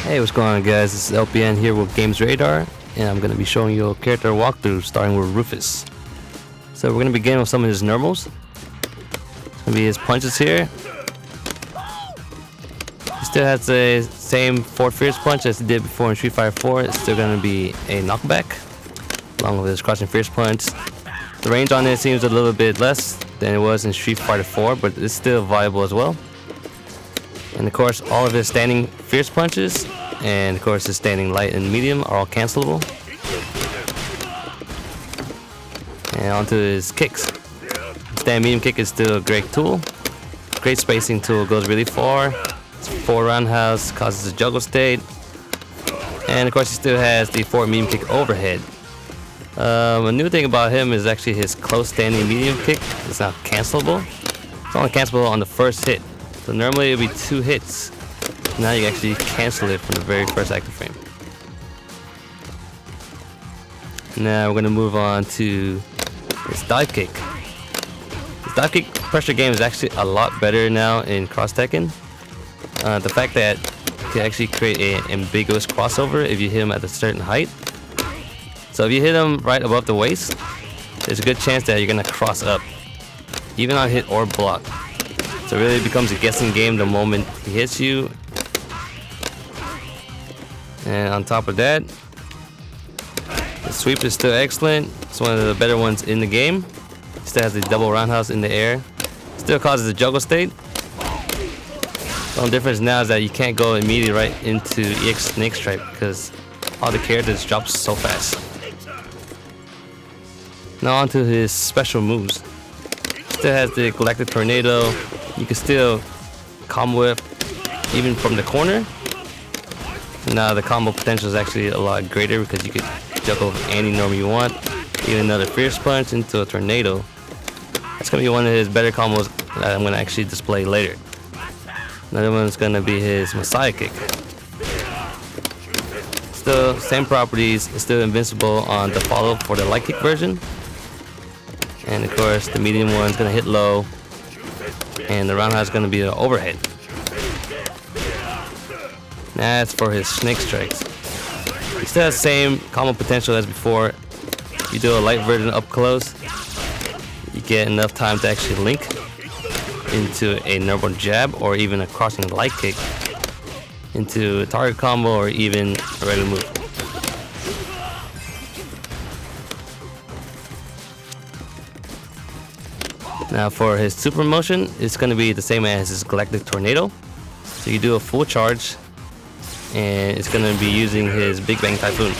Hey, what's going on, guys? This is LPN here with Games Radar, and I'm going to be showing you a character walkthrough starting with Rufus. So we're going to begin with some of his normals. It's going to be his punches here. He still has the same 4 fierce punch as he did before in Street Fighter 4. It's still going to be a knockback, along with his crouching fierce punch. The range on it seems a little bit less than it was in Street Fighter 4, but it's still viable as well. And of course, all of his standing fierce punches, and of course his standing light and medium are all cancelable. And onto his kicks. Standing medium kick is still a great tool. Great spacing tool, goes really far. It's 4 roundhouse, causes a juggle state. And of course he still has the 4 medium kick overhead. A new thing about him is actually his close standing medium kick. It's not cancelable. It's only cancelable on the first hit. So normally it would be 2 hits. Now you actually cancel it from the very first active frame. Now we're going to move on to his dive kick. His dive kick pressure game is actually a lot better now in Cross Tekken. The fact that you can actually create an ambiguous crossover if you hit him at a certain height. So if you hit him right above the waist, there's a good chance that you're going to cross up, even on hit or block. So it really becomes a guessing game the moment he hits you. And on top of that, the sweep is still excellent. It's one of the better ones in the game. Still has the double roundhouse in the air. Still causes a juggle state. The only difference now is that you can't go immediately right into EX Snake Strike because all the characters drop so fast. Now onto his special moves. Still has the Galactic Tornado. You can still combo it even from the corner. Now the combo potential is actually a lot greater because you could juggle any norm you want. Even another fierce punch into a tornado. That's going to be one of his better combos that I'm going to actually display later. Another one is going to be his Messiah kick. Still same properties, it's still invincible on the follow-up for the light kick version. And of course the medium one is going to hit low. And the roundhouse is going to be an overhead. That's for his snake strikes. He still has the same combo potential as before. You do a light version up close, you get enough time to actually link into a normal jab or even a crossing light kick into a target combo or even a regular move. Now for his super motion, it's going to be the same as his Galactic Tornado. So you do a full charge, and it's going to be using his Big Bang Typhoon.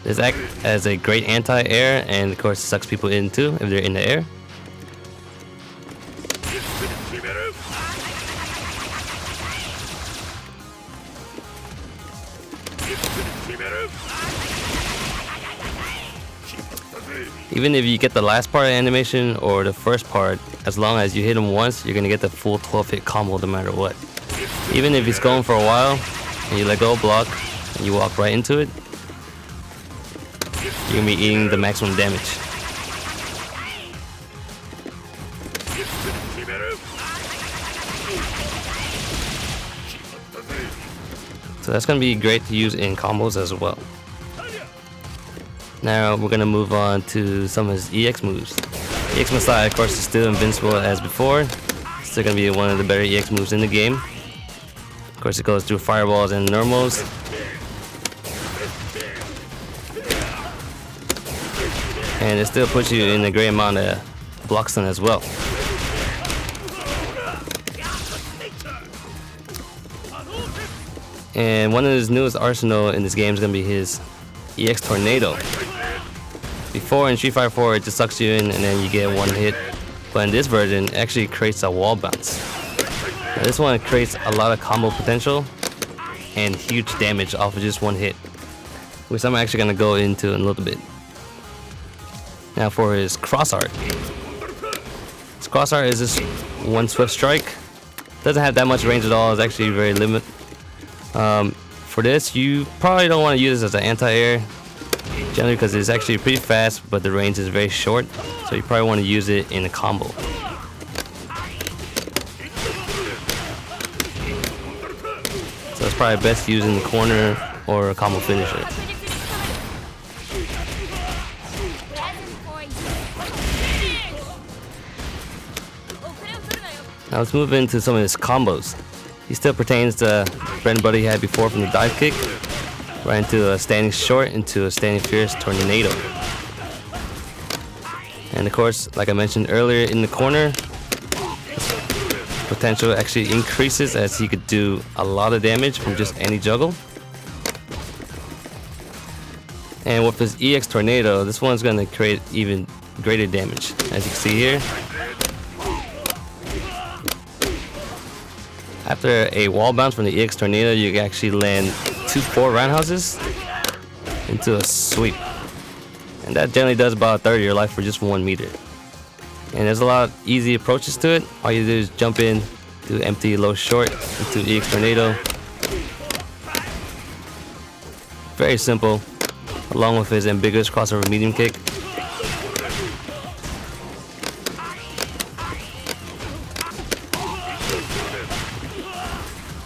This acts as a great anti-air, and of course it sucks people in too if they're in the air. Even if you get the last part of the animation or the first part, as long as you hit him once, you're going to get the full 12 hit combo no matter what. Even if he's going for a while, and you let go, block, and you walk right into it, you're going to be eating the maximum damage. So that's going to be great to use in combos as well. Now we're going to move on to some of his EX moves. EX Messiah, of course, is still invincible as before. Still going to be one of the better EX moves in the game. Of course, it goes through fireballs and normals. And it still puts you in a great amount of block stun as well. And one of his newest arsenal in this game is going to be his EX Tornado. Before in Street Fighter 4 it just sucks you in and then you get one hit, but in this version it actually creates a wall bounce. Now this one creates a lot of combo potential and huge damage off of just one hit, which I'm actually going to go into in a little bit. Now for his cross art. His cross art is just one swift strike. Doesn't have that much range at all, it's actually very limited. For this, you probably don't want to use this as an anti-air, generally because it's actually pretty fast, but the range is very short, so you probably want to use it in a combo. So so it's probably best used in the corner or a combo finisher. Now let's move into some of his combos. He still pertains to bread and butter he had before from the dive kick, right into a standing short, into a standing fierce tornado. And of course, like I mentioned earlier, in the corner, potential actually increases as he could do a lot of damage from just any juggle. And with his EX tornado, this one's going to create even greater damage, as you can see here. After a wall bounce from the EX tornado, you can actually land 2 4 roundhouses into a sweep. And that generally does about a third of your life for just 1 meter. And there's a lot of easy approaches to it. All you do is jump in, do empty low short into EX tornado. Very simple, along with his ambiguous crossover medium kick.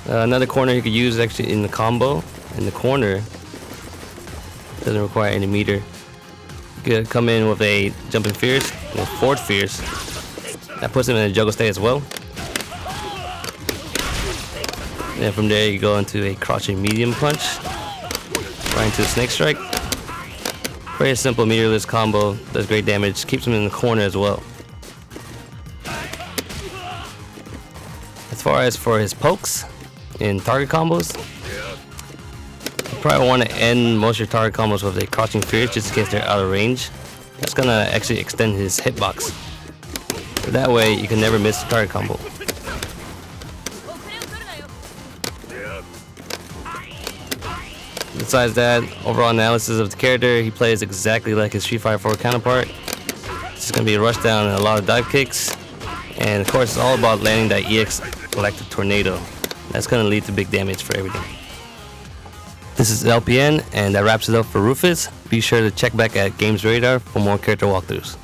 Another corner you could use is actually in the combo. In the corner, doesn't require any meter. You could come in with a jumping fierce and a forward fierce. That puts him in a juggle state as well. And then from there you go into a crouching medium punch, right into a snake strike. Very simple meterless combo, does great damage, keeps him in the corner as well. As far as for his pokes in target combos, you probably want to end most of your target combos with a crouching fierce just in case they're out of range. That's gonna actually extend his hitbox. So that way you can never miss a target combo. Besides that, overall analysis of the character, he plays exactly like his Street Fighter 4 counterpart. It's just gonna be a rush down and a lot of dive kicks. And of course, it's all about landing that EX electric tornado. That's going to lead to big damage for everything. This is LPN, and that wraps it up for Rufus. Be sure to check back at Games Radar for more character walkthroughs.